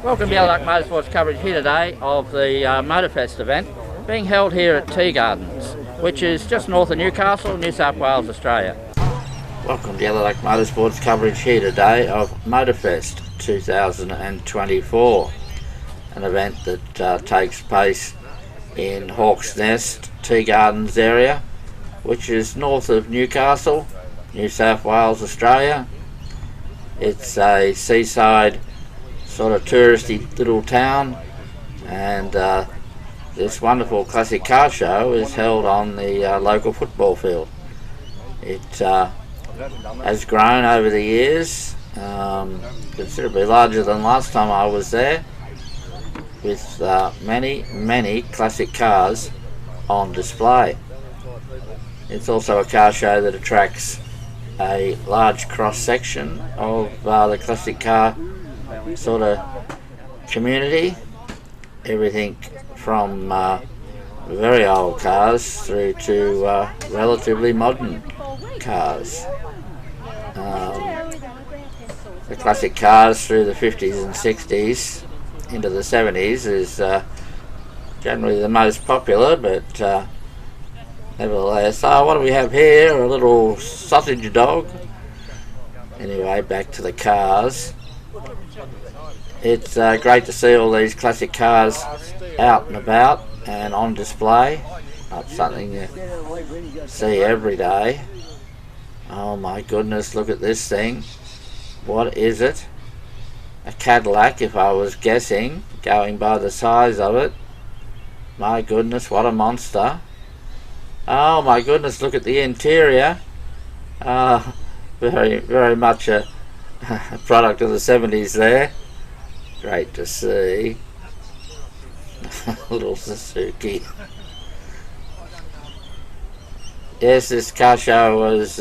Welcome to Yellow Duck Motorsports coverage here today of the Motorfest event being held here at Tea Gardens, which is just north of Newcastle, New South Wales, Australia. Welcome to Yellow Duck Motorsports coverage here today of Motorfest 2024, an event that takes place in Hawke's Nest, Tea Gardens area, which is north of Newcastle, New South Wales, Australia. It's a seaside sort of touristy little town, and this wonderful classic car show is held on the local football field. It has grown over the years, considerably larger than last time I was there, with many classic cars on display. It's also a car show that attracts a large cross section of the classic car sort of community, everything from very old cars through to relatively modern cars. The classic cars through the 50s and 60s into the 70s is generally the most popular, but nevertheless. What do we have here? A little sausage dog. Anyway, back to the cars. It's great to see all these classic cars out and about and on display. Not something you see every day. Oh my goodness, look at this thing. What is it? A Cadillac, if I was guessing, going by the size of it. My goodness, what a monster. Oh my goodness, look at the interior. Very much a product of the 70s there. Great to see. Little Suzuki. Yes, this car show was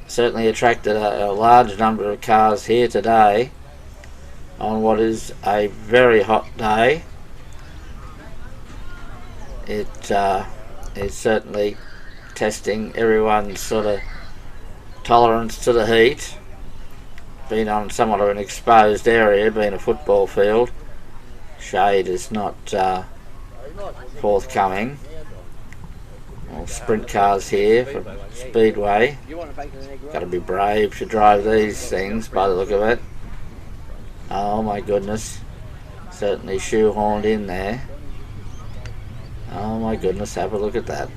certainly attracted a large number of cars here today on what is a very hot day. It is certainly testing everyone's sort of tolerance to the heat. Being on somewhat of an exposed area, being a football field, shade is not forthcoming. All sprint cars here from Speedway. Got to be brave to drive these things by the look of it. Oh my goodness, certainly shoehorned in there. Oh my goodness, have a look at that.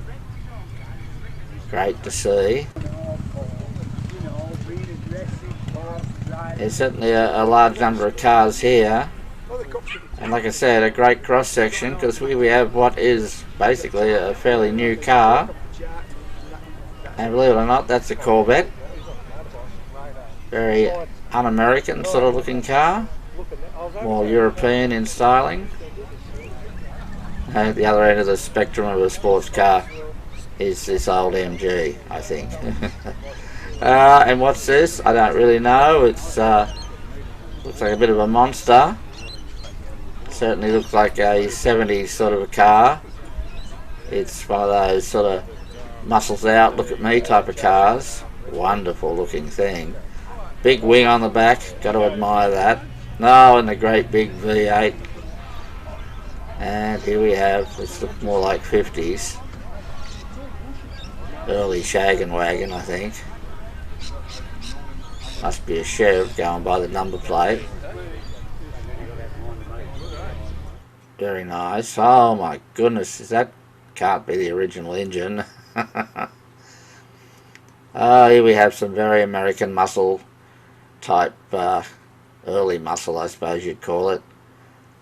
Great to see. There's certainly a large number of cars here, and like I said, a great cross section, because we have what is basically a fairly new car, and believe it or not, that's a Corvette. Very un-American sort of looking car, more European in styling. At the other end of the spectrum of a sports car is this old MG, I think. And what's this? I don't really know. It's looks like a bit of a monster. Certainly looks like a 70s sort of a car. It's one of those sort of muscles out, look at me type of cars. Wonderful looking thing. Big wing on the back, got to admire that. No, and the great big V8. And here we have, this looks more like 50s. Early shaggin' wagon, I think. Must be a Chev going by the number plate. Very nice. Oh my goodness, that can't be the original engine. Here we have some very American muscle type, early muscle I suppose you'd call it.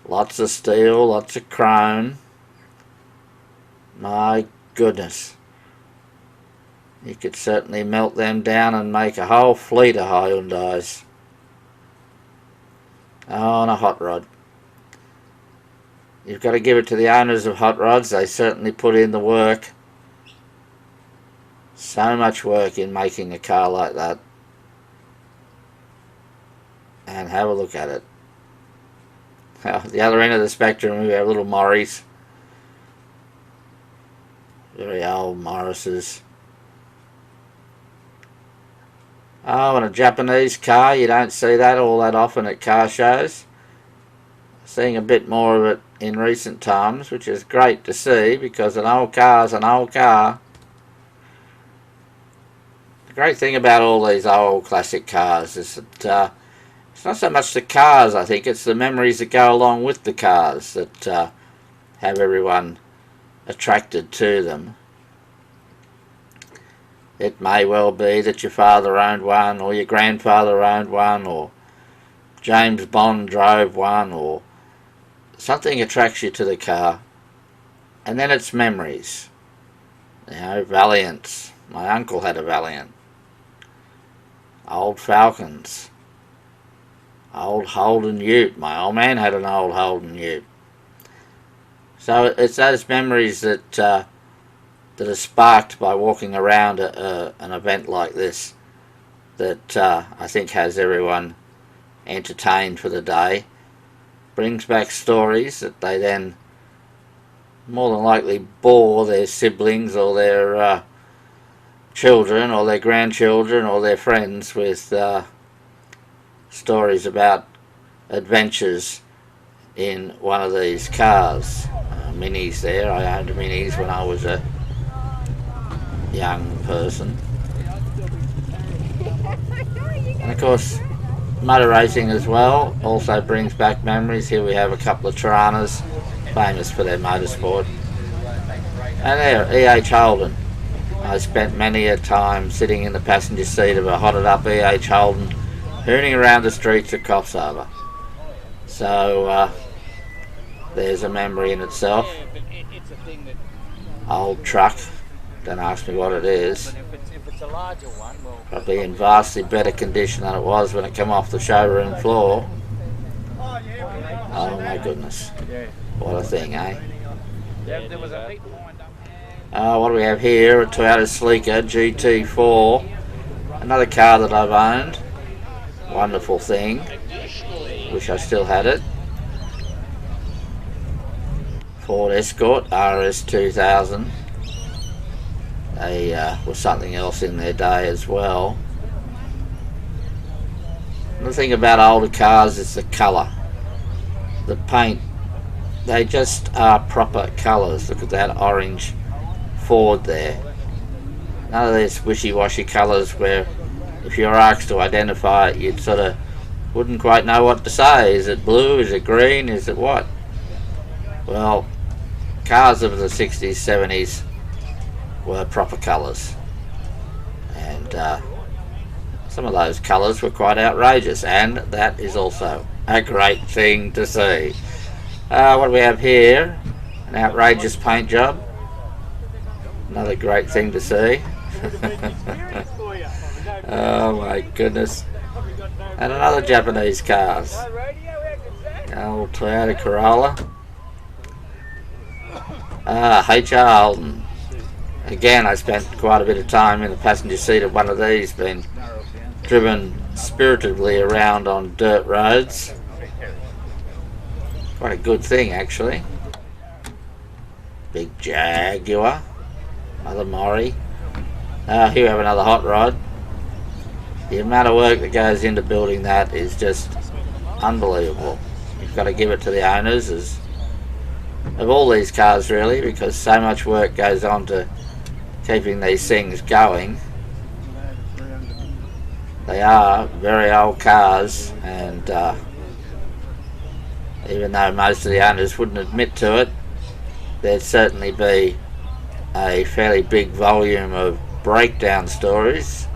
Lots of steel, lots of chrome. My goodness. You could certainly melt them down and make a whole fleet of Hyundais. On a hot rod. You've got to give it to the owners of hot rods. They certainly put in the work. So much work in making a car like that. And have a look at it. At the other end of the spectrum we have little Morris. Very old Morrises. Oh, and a Japanese car, you don't see that all that often at car shows. Seeing a bit more of it in recent times, which is great to see because an old car's an old car. The great thing about all these old classic cars is that it's not so much the cars, I think, it's the memories that go along with the cars that have everyone attracted to them. It may well be that your father owned one, or your grandfather owned one, or James Bond drove one, or something attracts you to the car, and then it's memories. You know, Valiants. My uncle had a Valiant. Old Falcons. Old Holden Ute. My old man had an old Holden Ute. So it's those memories that are sparked by walking around an event like this that I think has everyone entertained for the day. Brings back stories that they then more than likely bore their siblings or their children or their grandchildren or their friends with stories about adventures in one of these cars. Minis there. I owned Minis when I was a young person. And of course, motor racing as well also brings back memories. Here we have a couple of Tiranas, famous for their motorsport. And there, E.H. Holden. I spent many a time sitting in the passenger seat of a hotted up E.H. Holden, hooning around the streets of Coffs Harbour. So there's a memory in itself. Old truck, don't ask me what it is. Probably in vastly better condition than it was when it came off the showroom floor. Oh my goodness, what a thing, eh? What do we have here? A Toyota Sleeker GT4, another car that I've owned. Wonderful thing, wish I still had it. Ford Escort RS 2000. They was something else in their day as well. The thing about older cars is the colour, the paint. They just are proper colours. Look at that orange Ford there. None of these wishy-washy colours where if you're asked to identify it, you'd sort of wouldn't quite know what to say. Is it blue? Is it green? Is it what? Well, cars of the 60s, 70s were proper colours, and some of those colours were quite outrageous, and that is also a great thing to see. What do we have here? An outrageous paint job, another great thing to see. Oh my goodness. And another Japanese cars, old Toyota Corolla. H.R. Holden. Again, I spent quite a bit of time in the passenger seat of one of these, being driven spiritedly around on dirt roads. Quite a good thing, actually. Big Jaguar. Another Mori. Here we have another hot rod. The amount of work that goes into building that is just unbelievable. You've got to give it to the owners of all these cars, really, because so much work goes on to keeping these things going. They are very old cars, and even though most of the owners wouldn't admit to it, there'd certainly be a fairly big volume of breakdown stories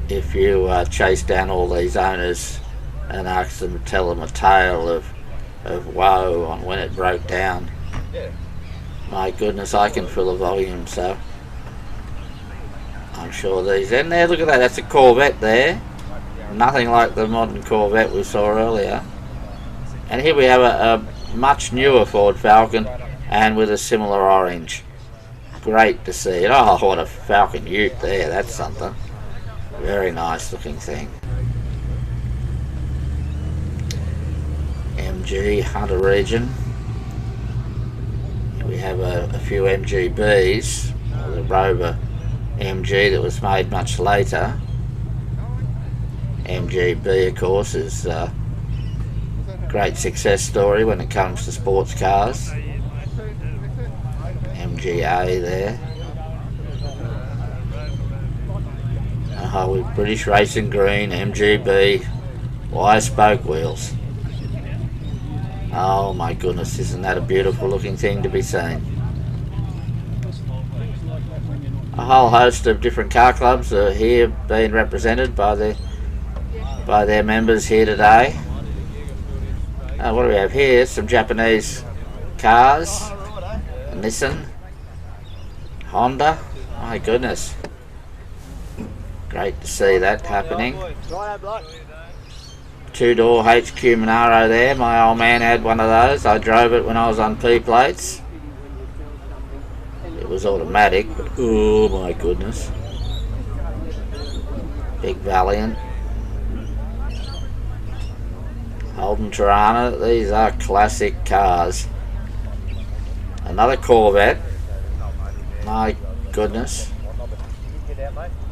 if you chase down all these owners and ask them to tell them a tale of woe on when it broke down. My goodness, I can fill a volume, so I'm sure these. And there, look at that, that's a Corvette there. Nothing like the modern Corvette we saw earlier. And here we have a much newer Ford Falcon, and with a similar orange. Great to see it. Oh, what a Falcon Ute there, that's something. Very nice looking thing. MG Hunter Region. Here we have a few MGBs. The Rover MG that was made much later. MGB, of course, is a great success story when it comes to sports cars. MGA there. With British Racing Green, MGB, wire spoke wheels. Oh my goodness, isn't that a beautiful looking thing to be seen? A whole host of different car clubs are here being represented by their members here today. What do we have here? Some Japanese cars. Nissan. Honda. My goodness. Great to see that happening. Two-door HQ Monaro there. My old man had one of those. I drove it when I was on P plates. It was automatic, but oh my goodness. Big Valiant. Holden Tirana. These are classic cars. Another Corvette. My goodness.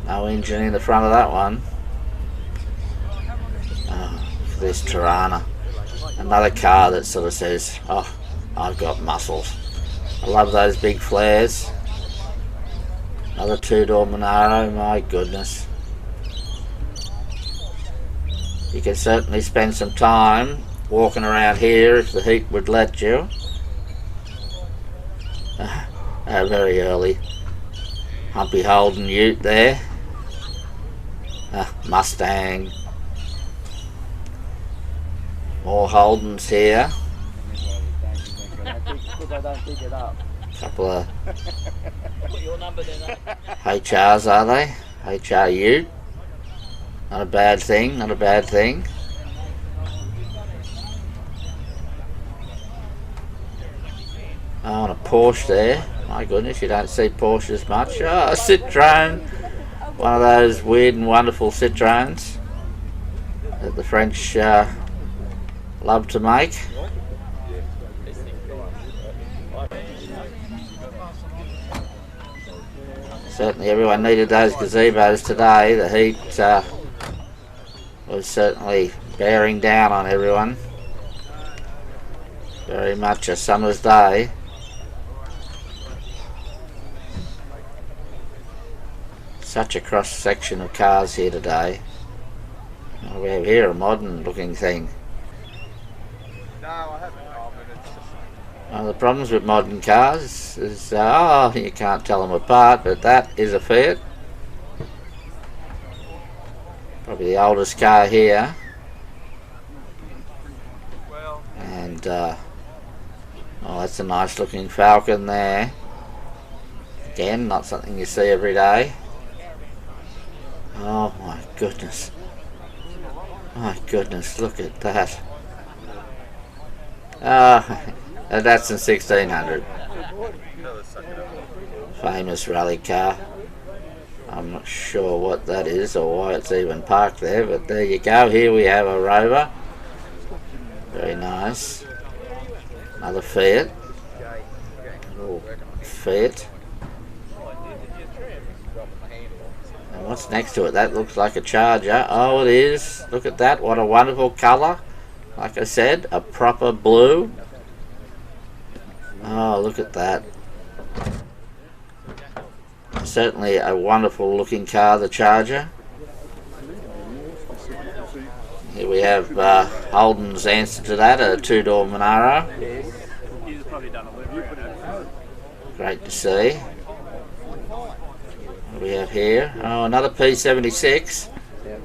No engine in the front of that one. This Tirana. Another car that sort of says, oh, I've got muscles. I love those big flares. Another two-door Monaro, my goodness. You can certainly spend some time walking around here if the heat would let you. Very early. Humpy Holden Ute there. Mustang. More Holdens here. Couple of HRs, are they? HR Ute. Not a bad thing, not a bad thing. Oh, and a Porsche there. My goodness, you don't see Porsches much. Oh, a Citroen. One of those weird and wonderful Citroens that the French love to make. Certainly everyone needed those gazebos today. The heat was certainly bearing down on everyone. Very much a summer's day. Such a cross section of cars here today. What do we have here? A modern looking thing. One of the problems with modern cars is you can't tell them apart, but that is a Fiat. Probably the oldest car here. And that's a nice looking Falcon there. Again, not something you see every day. Oh my goodness. My goodness, look at that. That's a 1600. Famous rally car. I'm not sure what that is or why it's even parked there, but there you go. Here we have a Rover. Very nice. Another Fiat. Little Fiat. And what's next to it? That looks like a Charger. Oh, it is. Look at that. What a wonderful colour. Like I said, a proper blue. Oh, look at that. Certainly a wonderful looking car, the Charger. Here we have Holden's answer to that, a two-door Monaro. Great to see. What do we have here? Oh, another P76.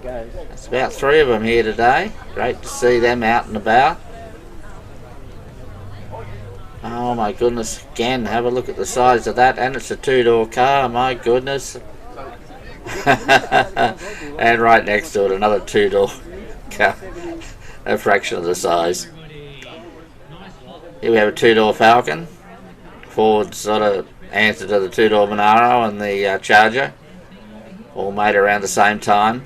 That's about 3 of them here today. Great to see them out and about. Oh my goodness, again, have a look at the size of that, and it's a two-door car, my goodness. And right next to it, another two-door car, a fraction of the size. Here we have a two-door Falcon. Ford sort of answer to the two-door Monaro and the Charger, all made around the same time.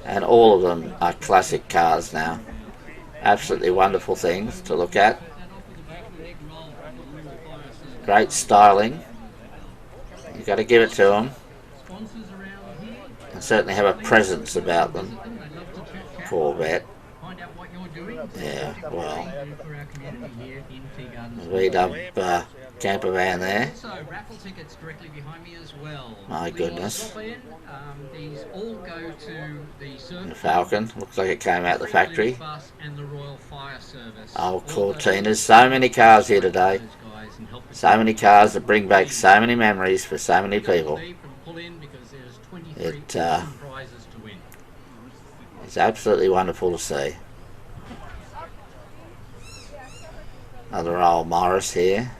And all of them are classic cars now. Absolutely wonderful things to look at. Great styling. You've got to give it to them. certainly have a presence about them. Corvette. Yeah, well, VW camper van there. My goodness. And the Falcon, looks like it came out the factory. Old Cortinas, so many cars here today. So many cars that bring back so many memories for so many people. It's absolutely wonderful to see. Another old Morris here.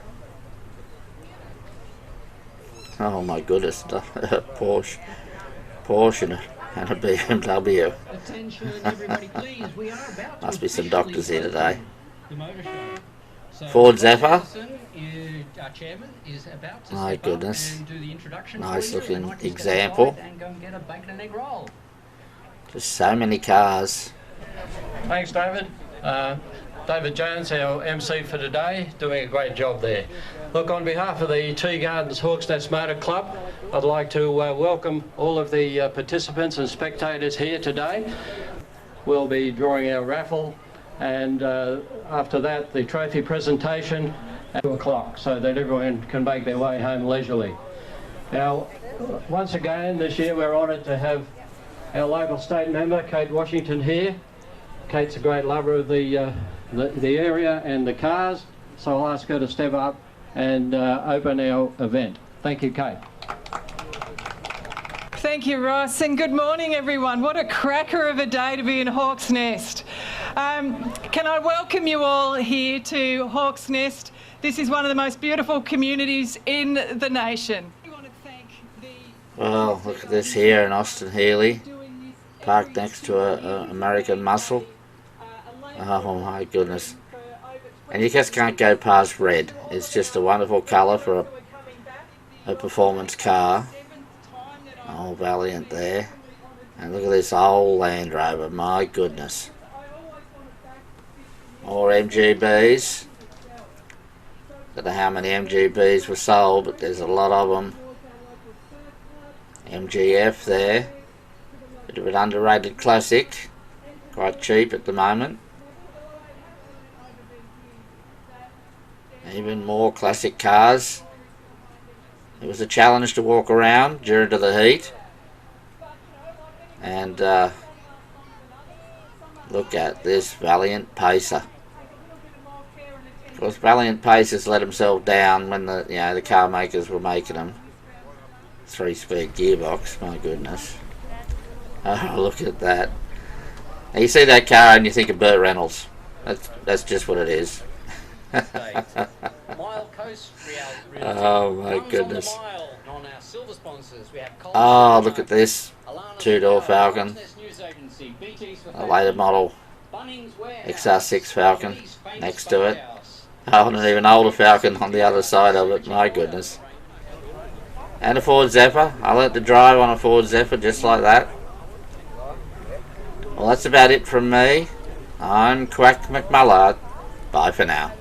Oh my goodness, Porsche and a BMW. Must be some doctors here today. Ford Zephyr. My goodness. Nice looking example. Just so many cars. Thanks, David. David Jones, our MC for today, doing a great job there. Look, on behalf of the Tea Gardens Hawks Nest Motor Club, I'd like to welcome all of the participants and spectators here today. We'll be drawing our raffle, and after that, the trophy presentation at 2 o'clock, so that everyone can make their way home leisurely. Now, once again, this year we're honoured to have our local state member, Kate Washington, here. Kate's a great lover of the area and the cars, so I'll ask her to step up and open our event. Thank you, Kate. Thank you, Ross, and good morning, everyone. What a cracker of a day to be in Hawks Nest. Can I welcome you all here to Hawks Nest? This is one of the most beautiful communities in the nation. Well, look at this here in Austin Healey, parked next to a American Muscle. Oh my goodness. And you just can't go past red. It's just a wonderful colour for a performance car. Oh, Valiant there. And look at this old Land Rover, my goodness. More MGBs. Don't know how many MGBs were sold, but there's a lot of them. MGF there. Bit of an underrated classic. Quite cheap at the moment. Even more classic cars. It was a challenge to walk around during the heat. And look at this Valiant Pacer. Of course, Valiant Pacers let themselves down when the car makers were making them. 3-speed gearbox, my goodness. Oh, look at that. Now you see that car and you think of Burt Reynolds. That's just what it is. Oh my goodness. Oh, look at this 2-door Falcon. A later model XR6 Falcon next to it. Oh, and an even older Falcon on the other side of it. My goodness. And a Ford Zephyr. I learnt to drive on a Ford Zephyr just like that. Well, that's about it from me. I'm Quack McMullard. Bye for now.